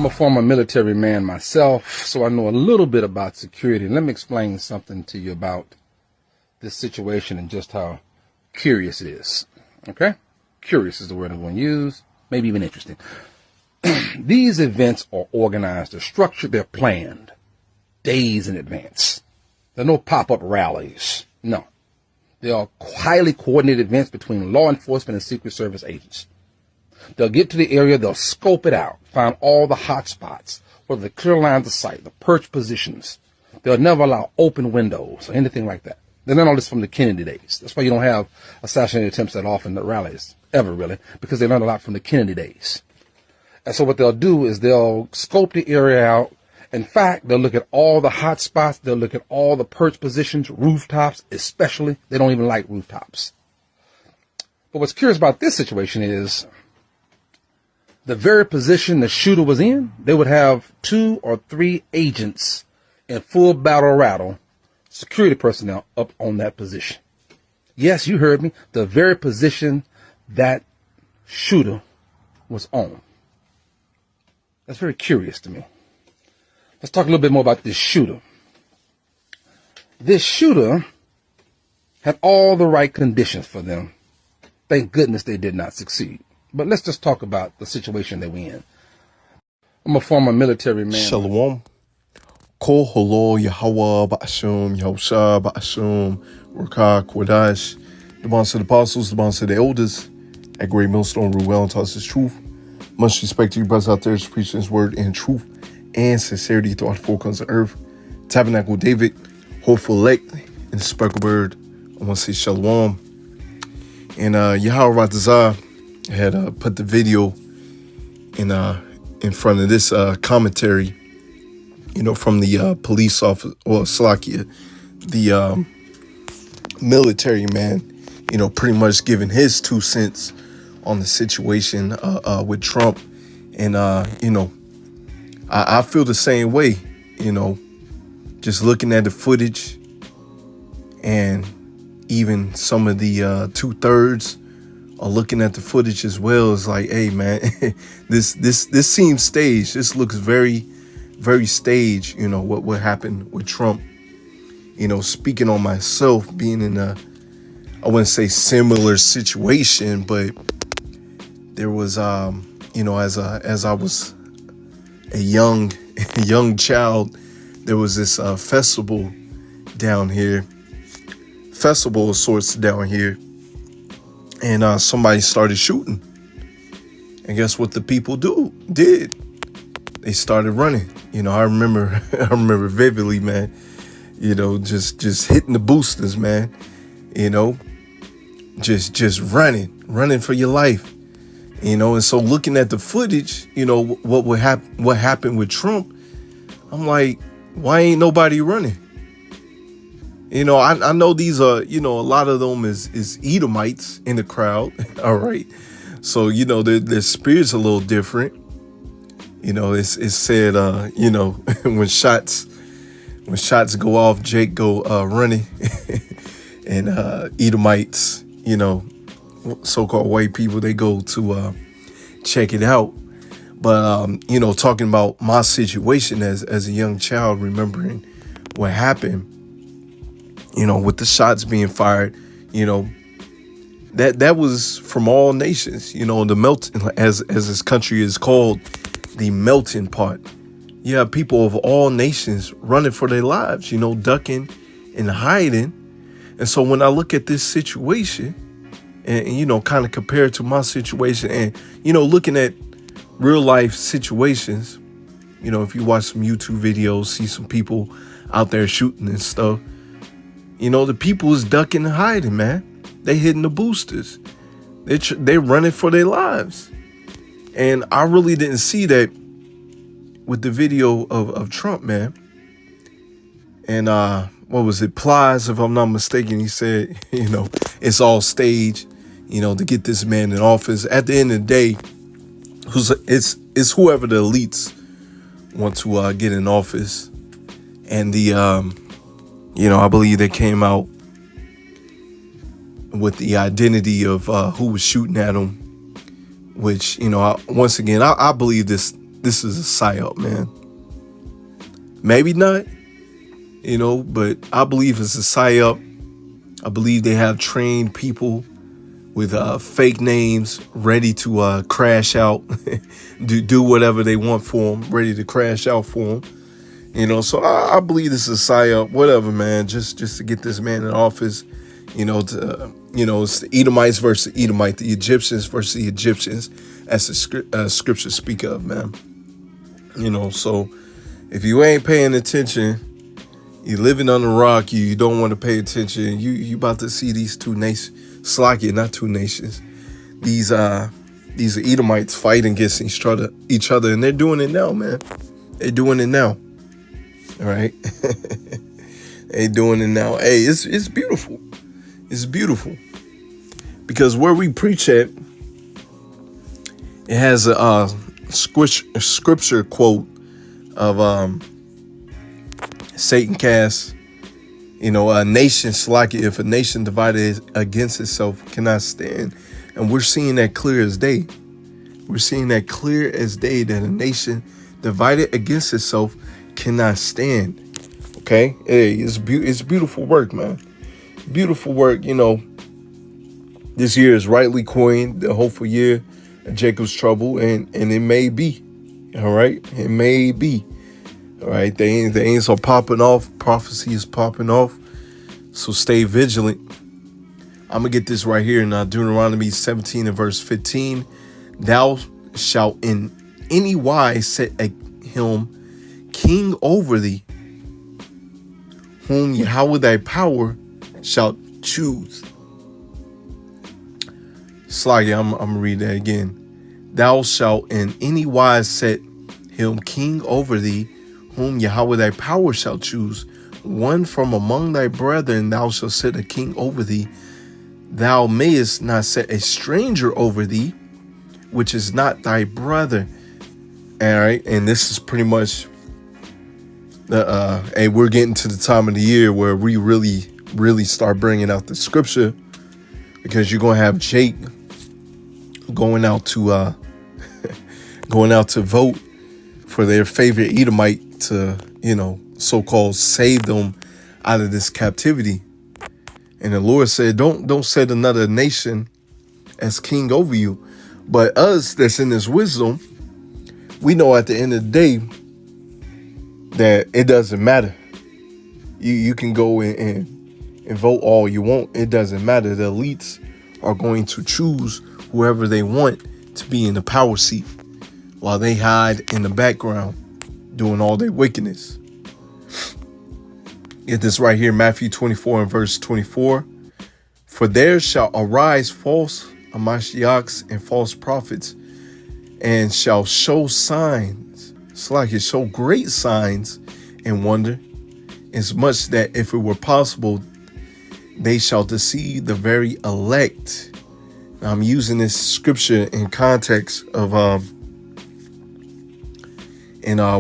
I'm a former military man myself, so I know a little bit about security. Let me explain something to you about this situation and just how curious it is. Okay? Curious is the word I'm going to use, maybe even interesting. These events are organized, they're structured, they're planned days in advance. There are no pop-up rallies. No. They are highly coordinated events between law enforcement and Secret Service agents. They'll get to the area, they'll scope it out, find all the hot spots, whether the clear lines of sight, the perch positions. They'll never allow open windows or anything like that. They learned all this from the Kennedy days. That's why you don't have assassination attempts that often at rallies, ever really, because they learned a lot from the Kennedy days. And so what they'll do is they'll scope the area out. In fact, they'll look at all the hot spots. They'll look at all the perch positions, rooftops especially. They don't even like rooftops. But what's curious about this situation is the very position the shooter was in, they would have 2 or 3 agents in full battle rattle, security personnel up on that position. Yes, you heard me. The very position that shooter was on. That's very curious to me. Let's talk a little bit more about this shooter. This shooter had all the right conditions for them. Thank goodness they did not succeed. But let's just talk about the situation that we're in. I'm a former military man. Shalom. Kol holo Yahweh ba'ashum, Yahusha ba'ashum, Rakah Kwadash, the bonds of the apostles, the bonds of the elders, at Great Millstone, Ruel, and taught us his truth. Much respect to you brothers out there who's preaching his word in truth and sincerity throughout the four corners of earth. Tabernacle David, hopeful elect, and the speckled bird. I want to say shalom. And Yahweh Ratazah had put the video in front of this commentary, from the police officer, or Slakia, the military man, pretty much giving his 2 cents on the situation with Trump. And, I feel the same way, just looking at the footage and even some of the 2/3 are looking at the footage as well. It's like, hey, man, this seems staged. This looks very, very staged, what happened with Trump. Speaking on myself, being in I wouldn't say similar situation, but there was, as I was a young child, there was this festival of sorts down here, and somebody started shooting. And guess what the people did? They started running. I remember vividly, man. Just hitting the boosters, man. Just running for your life. And so looking at the footage, what happened with Trump, I'm like, why ain't nobody running? I know these are, a lot of them is Edomites in the crowd. All right. So, their spirit's a little different. It's said, when shots go off, Jake go running. And Edomites, so-called white people, they go to check it out. But, talking about my situation as a young child, remembering what happened, with the shots being fired, that was from all nations, the melting, as this country is called, the melting pot. You have people of all nations running for their lives, ducking and hiding. And so when I look at this situation and kind of compare it to my situation and, looking at real life situations, if you watch some YouTube videos, see some people out there shooting and stuff, the people is ducking and hiding, man. They hitting the boosters. They're running for their lives. And I really didn't see that with the video of Trump, man. And what was it? Plies, if I'm not mistaken, he said, it's all staged, to get this man in office. At the end of the day, it's whoever the elites want to get in office. And the I believe they came out with the identity of who was shooting at him, which, once again, I believe this this is a psyop, man. Maybe not, but I believe it's a psyop. I believe they have trained people with fake names ready to crash out, do whatever they want for them, ready to crash out for them. So I believe this is a psyop, whatever, man, just to get this man in office, it's the Edomites versus the Edomite, the Egyptians versus the Egyptians, as the scriptures speak of, man. So if you ain't paying attention, you're living on the rock, you don't want to pay attention, you about to see these two nations, Slakia, not two nations, these Edomites fighting against each other, and they're doing it now, man. They're doing it now. All right. They're doing it now. Hey, it's beautiful. It's beautiful. Because where we preach at, it has a scripture quote of Satan cast, a nation, Slakia, if a nation divided against itself cannot stand. And we're seeing that clear as day. We're seeing that clear as day, that a nation divided against itself cannot stand. Okay? Hey, it's beautiful work, man. Beautiful work. This year is rightly coined the hopeful year of Jacob's trouble, and it may be. All right? It may be. All right? The angels are popping off. Prophecy is popping off. So stay vigilant. I'm going to get this right here in Deuteronomy 17 and verse 15. Thou shalt in any wise set him king over thee, whom Yahweh thy power shalt choose. Slakia, I'm going to read that again. Thou shalt in any wise set him king over thee, whom Yahweh thy power shall choose. One from among thy brethren thou shalt set a king over thee. Thou mayest not set a stranger over thee, which is not thy brother. All right, and this is pretty much we're getting to the time of the year where we really start bringing out the scripture, because you're gonna have Jake going out to vote for their favorite Edomite to, so-called save them out of this captivity. And the Lord said, don't set another nation as king over you. But us that's in this wisdom, we know at the end of the day that it doesn't matter. You can go and vote all you want. It doesn't matter. The elites are going to choose whoever they want to be in the power seat, while they hide in the background doing all their wickedness. Get this right here, Matthew 24 and verse 24. For there shall arise false Amashiachs and false prophets, and shall show signs. It's like it show great signs and wonder, as much that if it were possible, they shall deceive the very elect. Now, I'm using this scripture in context of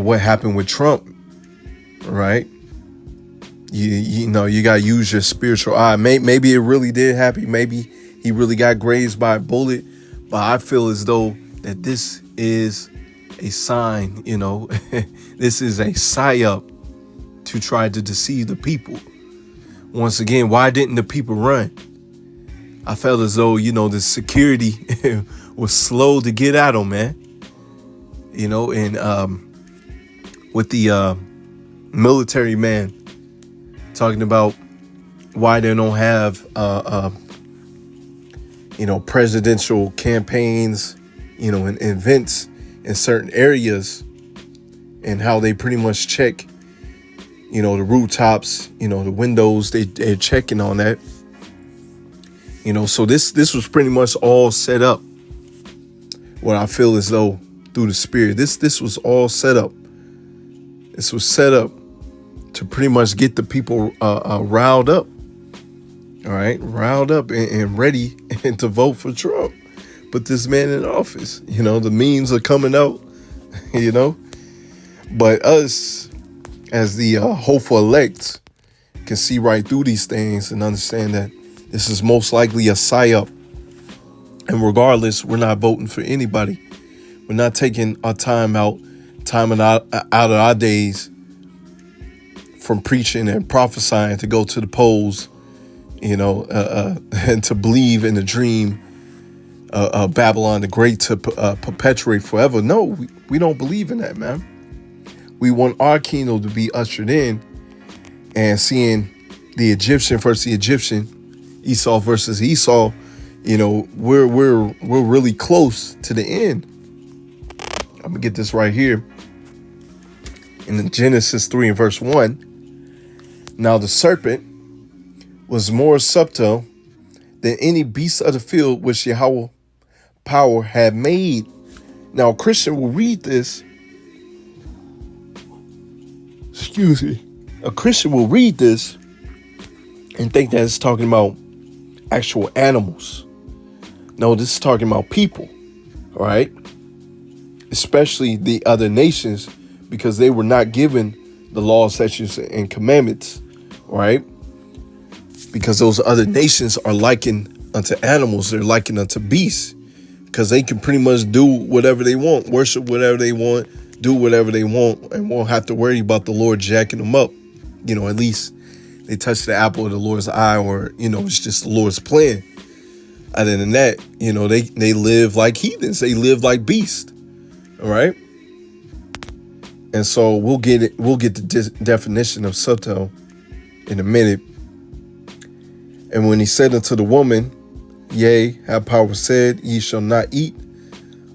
what happened with Trump, right? You got to use your spiritual eye. Maybe it really did happen. Maybe he really got grazed by a bullet. But I feel as though that this is a sign, this is a psyop to try to deceive the people. Once again, why didn't the people run? I felt as though, the security was slow to get at them, man. And with the military man talking about why they don't have, presidential campaigns, and events in certain areas, and how they pretty much check, the rooftops, the windows, they're checking on that. So this was pretty much all set up. What I feel as though through the spirit, this was all set up. This was set up to pretty much get the people riled up. All right, riled up and ready and to vote for Trump. Put this man in office. The memes are coming out, But us, as the hopeful elect, can see right through these things and understand that this is most likely a psyop. And regardless, we're not voting for anybody. We're not taking our time out time out of our days from preaching and prophesying to go to the polls, and to believe in the dream of Babylon the Great to perpetuate forever. No, we don't believe in that, man. We want our kingdom to be ushered in, and seeing the Egyptian versus the Egyptian, Esau versus Esau, we're really close to the end. I'm gonna get this right here. In Genesis 3 and verse 1. Now the serpent was more subtle than any beast of the field which Yahweh power had made. Now a Christian will read this. Excuse me. A Christian will read this and think that it's talking about actual animals. No, this is talking about people, all right? Especially the other nations, because they were not given the laws, statutes, and commandments, right? Because those other nations are likened unto animals. They're likened unto beasts, because they can pretty much do whatever they want, worship whatever they want, do whatever they want, and won't have to worry about the Lord jacking them up. At least they touch the apple of the Lord's eye, or, it's just the Lord's plan. Other than that, they live like heathens. They live like beasts. All right. And so we'll get the definition of subtle in a minute. And when he said unto the woman, yea, have power said, ye shall not eat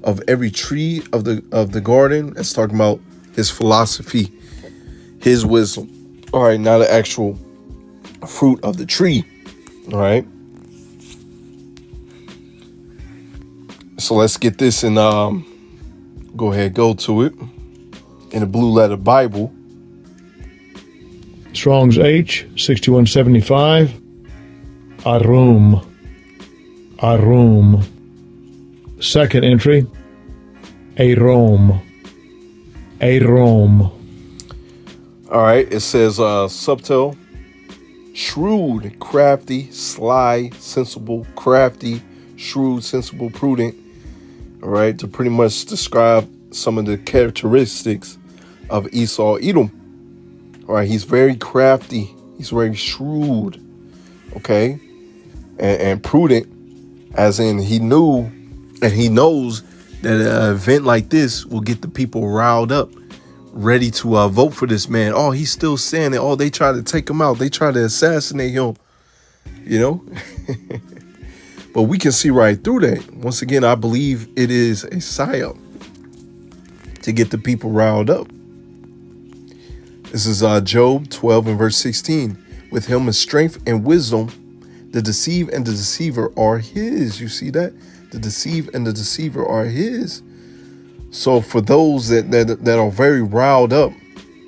of every tree of the garden. That's talking about his philosophy, his wisdom. All right, not the actual fruit of the tree. All right. So let's get this and go to it in the Blue Letter Bible. Strong's H 6175. Arum. Second entry. Arom. All right, it says subtle, shrewd, crafty, sly, sensible, crafty, shrewd, sensible, prudent. All right, to pretty much describe some of the characteristics of Esau Edom. All right, he's very crafty. He's very shrewd. Okay, and prudent, as in he knew and he knows that an event like this will get the people riled up, ready to vote for this man. Oh, he's still standing. Oh, they try to take him out. They try to assassinate him. But we can see right through that. Once again, I believe it is a psyop to get the people riled up. This is Job 12 and verse 16. With him is strength and wisdom. The deceive and the deceiver are his. You see that? The deceive and the deceiver are his. So for those that are very riled up,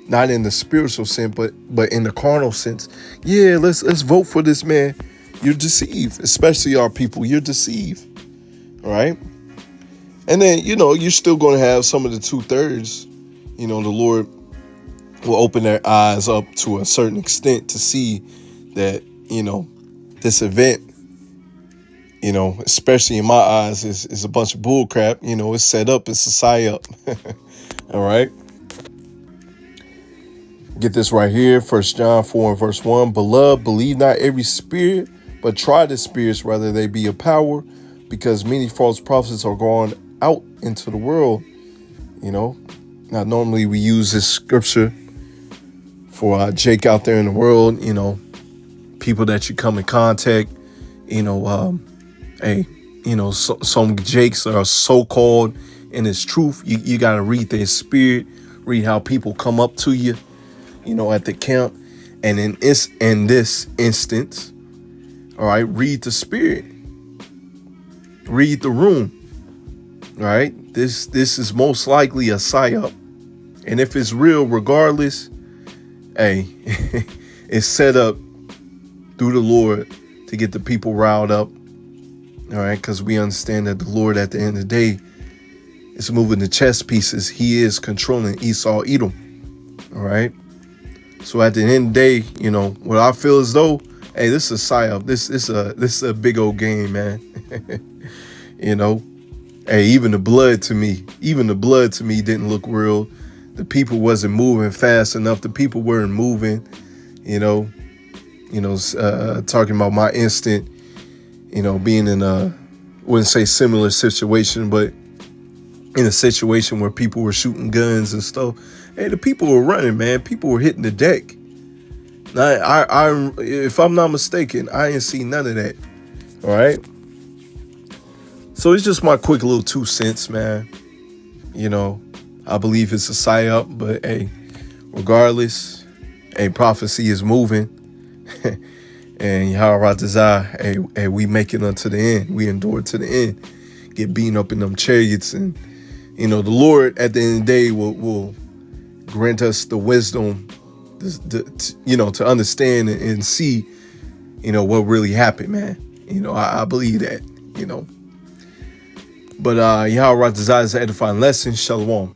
not in the spiritual sense, but in the carnal sense, yeah, let's vote for this man. You're deceived, especially our people. You're deceived, all right? And then, you're still going to have some of the 2/3. The Lord will open their eyes up to a certain extent to see that, this event, especially in my eyes, is a bunch of bull crap. It's set up. It's a psyop. All right. Get this right here. 1 John 4 and verse 1. Beloved, believe not every spirit, but try the spirits, whether they be of power, because many false prophets are going out into the world. Now normally we use this scripture for Jake out there in the world, people that you come in contact, some Jakes are so-called in his truth. You got to read their spirit, read how people come up to you, at the camp. And in this instance, all right, read the spirit, read the room. All right, this is most likely a psyop. And if it's real, regardless, hey, it's set up through the Lord to get the people riled up. All right, because we understand that the Lord at the end of the day is moving the chess pieces. He is controlling Esau Edom. All right. So at the end of the day, what I feel as though, hey, this is a psyop. This is a big old game, man. Hey, even the blood to me didn't look real. The people wasn't moving fast enough. The people weren't moving, talking about my instant, being in wouldn't say similar situation, but in a situation where people were shooting guns and stuff. Hey, the people were running, man. People were hitting the deck. I if I'm not mistaken, I ain't seen none of that. All right. So it's just my quick little 2 cents, man. I believe it's a psyop, but hey, regardless, prophecy is moving. And Yahweh Ratazah, hey, we make it unto the end. We endure to the end. Get beaten up in them chariots. And, the Lord at the end of the day will grant us the wisdom, to understand and see, what really happened, man. I believe that, But Yahweh Ratazah is an edifying lesson. Shalom.